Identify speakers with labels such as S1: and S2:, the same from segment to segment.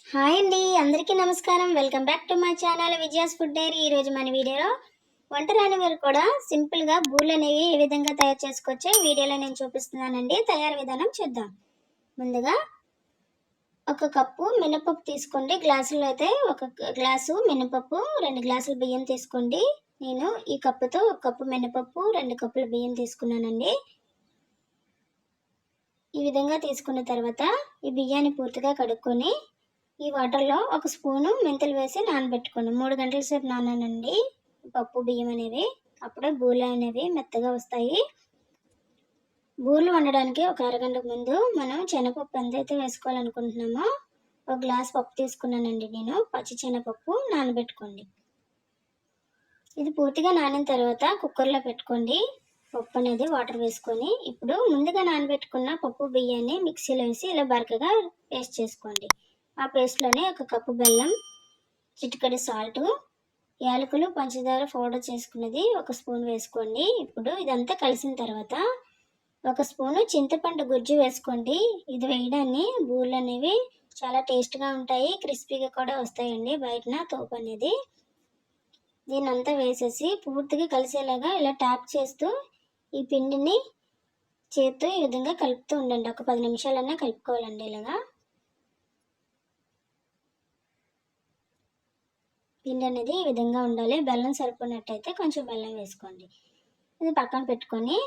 S1: Hi అండి, అందరికీ నమస్కారం. Welcome back to my channel Vijaya's food diary. ఈరోజు మన వీడియోలో వంట రాని వారు కూడా సింపుల్గా బూరెలు అనేవి ఏ విధంగా తయారు చేసుకోవచ్చో ఈ వీడియోలో నేను చూపిస్తున్నానండి. తయారు విధానం చూద్దాం. ముందుగా ఒక కప్పు మినపప్పు తీసుకోండి. గ్లాసులో అయితే ఒక గ్లాసు మినపప్పు, 2 గ్లాసుల బియ్యం తీసుకోండి. నేను ఈ కప్పుతో ఒక కప్పు మినపప్పు, 2 కప్పుల బియ్యం తీసుకున్నానండి. ఈ విధంగా తీసుకున్న తర్వాత ఈ బియ్యాన్ని పూర్తిగా కడుక్కొని ఈ వాటర్లో ఒక స్పూను మెంతులు వేసి నానబెట్టుకోండి. 3 గంటల సేపు నానానండి పప్పు బియ్యం అనేవి. అప్పుడే బూరెలు అనేవి మెత్తగా వస్తాయి. బూరెలు వండడానికి ఒక అరగంట ముందు మనం శనగపప్పు ఎంతైతే వేసుకోవాలనుకుంటున్నామో ఒక గ్లాస్ పప్పు తీసుకున్నానండి నేను. పచ్చి శనగపప్పు నానబెట్టుకోండి. ఇది పూర్తిగా నానిన తర్వాత కుక్కర్లో పెట్టుకోండి. పప్పు అనేది వాటర్ వేసుకొని ఇప్పుడు ముందుగా నానబెట్టుకున్న పప్పు బియ్యాన్ని మిక్సీలో వేసి ఇలా బరకగా పేస్ట్ చేసుకోండి. ఆ పేస్ట్లోనే ఒక కప్పు బెల్లం, చిటికెడు సాల్ట్, యాలకులు, పంచదార పౌడర్ చేసుకున్నది ఒక స్పూన్ వేసుకోండి. ఇప్పుడు ఇదంతా కలిసిన తర్వాత ఒక స్పూను చింతపండు గుజ్జు వేసుకోండి. ఇది వేయడాన్ని బూరెలు అనేవి చాలా టేస్ట్గా ఉంటాయి, క్రిస్పీగా కూడా వస్తాయండి బయటన తోపు అనేది. దీన్నంతా వేసేసి పూర్తిగా కలిసేలాగా ఇలా ట్యాప్ చేస్తూ ఈ పిండిని చేత్తో ఈ విధంగా కలుపుతూ ఉండండి. ఒక 10 నిమిషాలన్నా కలుపుకోవాలండి. ఇలాగా పిండి అనేది ఈ విధంగా ఉండాలి. బెల్లం సరిపోయినట్టయితే కొంచెం బెల్లం వేసుకోండి. ఇది పక్కన పెట్టుకొని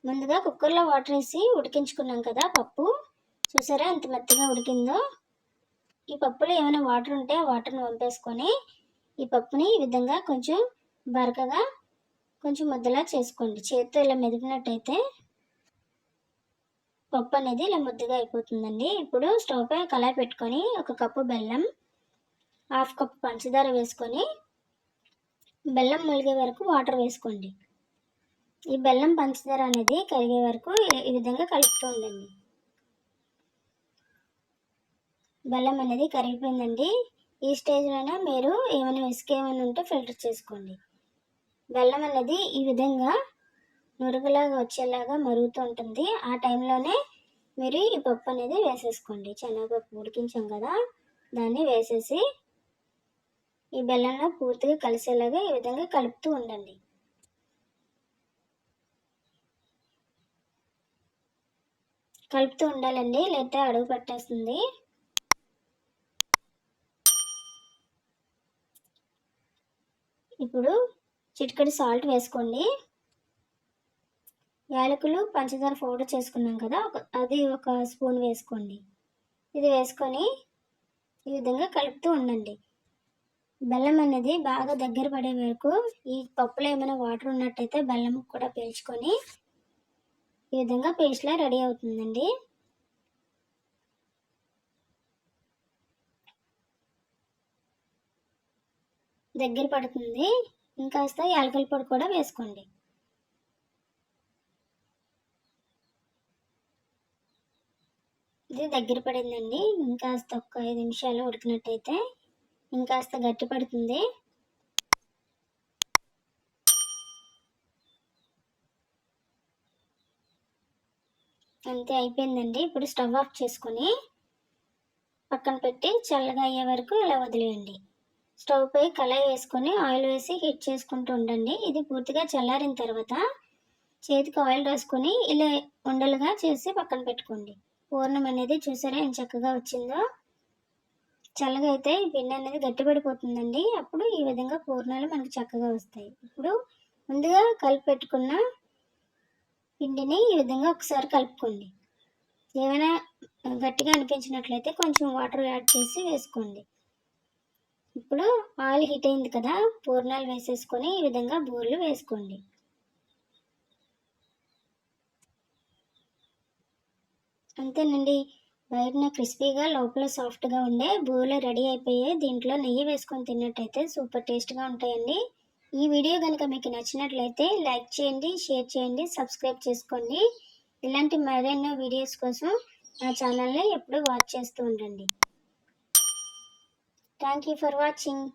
S1: ముందుగా కుక్కర్లో వాటర్ వేసి ఉడికించుకున్నాం కదా పప్పు, చూసారా ఎంత మెత్తగా ఉడికిందో. ఈ పప్పులో ఏమైనా వాటర్ ఉంటే ఆ వాటర్ని వంపేసుకొని ఈ పప్పుని ఈ విధంగా కొంచెం బరకగా కొంచెం ముద్దలా చేసుకోండి. చేతితో ఇలా మెదిపినట్టయితే పప్పు అనేది ఇలా ముద్దగా అయిపోతుందండి. ఇప్పుడు స్టవ్ పై కళాయి పెట్టుకొని ఒక కప్పు బెల్లం, 1/2 కప్పు పంచదార వేసుకొని బెల్లం ములిగే వరకు వాటర్ వేసుకోండి. ఈ బెల్లం పంచదార అనేది కరిగే వరకు ఈ విధంగా కలుపుతూ ఉండండి. బెల్లం అనేది కరిగిపోయిందండి. ఈ స్టేజ్లోనే మీరు ఏమైనా ఇసుక ఏమైనా ఉంటే ఫిల్టర్ చేసుకోండి. బెల్లం అనేది ఈ విధంగా నురుగులాగా వచ్చేలాగా మరుగుతూ ఉంటుంది. ఆ టైంలోనే మీరు ఈ పప్పు అనేది వేసేసుకోండి. శనగపప్పు ఉడికించాం కదా, దాన్ని వేసేసి ఈ బెల్లంలో పూర్తిగా కలిసేలాగా ఈ విధంగా కలుపుతూ ఉండండి. కలుపుతూ ఉండాలండి, లేకపోతే అడుగు పట్టేస్తుంది. ఇప్పుడు చిటికెడు సాల్ట్ వేసుకోండి. యాలకులు, పంచదార పౌడర్ చేసుకున్నాం కదా, అది ఒక స్పూన్ వేసుకోండి. ఇది వేసుకొని ఈ విధంగా కలుపుతూ ఉండండి. బెల్లం అనేది బాగా దగ్గర పడే వరకు ఈ పప్పులో ఏమైనా వాటర్ ఉన్నట్టయితే బెల్లం కూడా పీల్చుకొని ఈ విధంగా పేస్ట్లా రెడీ అవుతుందండి. దగ్గర పడుతుంది. ఇంకాస్త యాలకుల పొడి కూడా వేసుకోండి. ఇది దగ్గర పడిందండి. ఇంకాస్త ఒక 5 నిమిషాలు ఉడికినట్టయితే ఇంకాస్త గట్టి పడుతుంది. అంతే, అయిపోయిందండి. ఇప్పుడు స్టవ్ ఆఫ్ చేసుకొని పక్కన పెట్టి చల్లగా అయ్యే వరకు ఇలా వదిలేయండి. స్టవ్ పై కళాయి వేసుకొని ఆయిల్ వేసి హీట్ చేసుకుంటూ ఉండండి. ఇది పూర్తిగా చల్లారిన తర్వాత చేతికి ఆయిల్ రాసుకొని ఇలా ఉండలుగా చేసి పక్కన పెట్టుకోండి. పూర్ణం అనేది చూసారా ఎంత చక్కగా వచ్చిందో. చల్లగా అయితే ఈ పిండి అనేది గట్టిపడిపోతుందండి. అప్పుడు ఈ విధంగా పూర్ణాలు మనకు చక్కగా వస్తాయి. ఇప్పుడు ముందుగా కలిపి పెట్టుకున్న పిండిని ఈ విధంగా ఒకసారి కలుపుకోండి. ఏమైనా గట్టిగా అనిపించినట్లయితే కొంచెం వాటర్ యాడ్ చేసి వేసుకోండి. ఇప్పుడు ఆయిల్ హీట్ అయింది కదా, పూర్ణాలు వేసేసుకొని ఈ విధంగా బూరెలు వేసుకోండి. అంతేనండి, బయటన క్రిస్పీగా లోపల సాఫ్ట్గా ఉండే బూరెలు రెడీ అయిపోయాయి. దీంట్లో నెయ్యి వేసుకొని తిన్నట్టయితే సూపర్ టేస్ట్గా ఉంటాయండి. ఈ వీడియో కనుక మీకు నచ్చినట్లయితే లైక్ చేయండి, షేర్ చేయండి, సబ్స్క్రైబ్ చేసుకోండి. ఇలాంటి మరెన్నో వీడియోస్ కోసం నా ఛానల్ని ఎప్పుడూ వాచ్ చేస్తూ ఉండండి. Thank you for watching.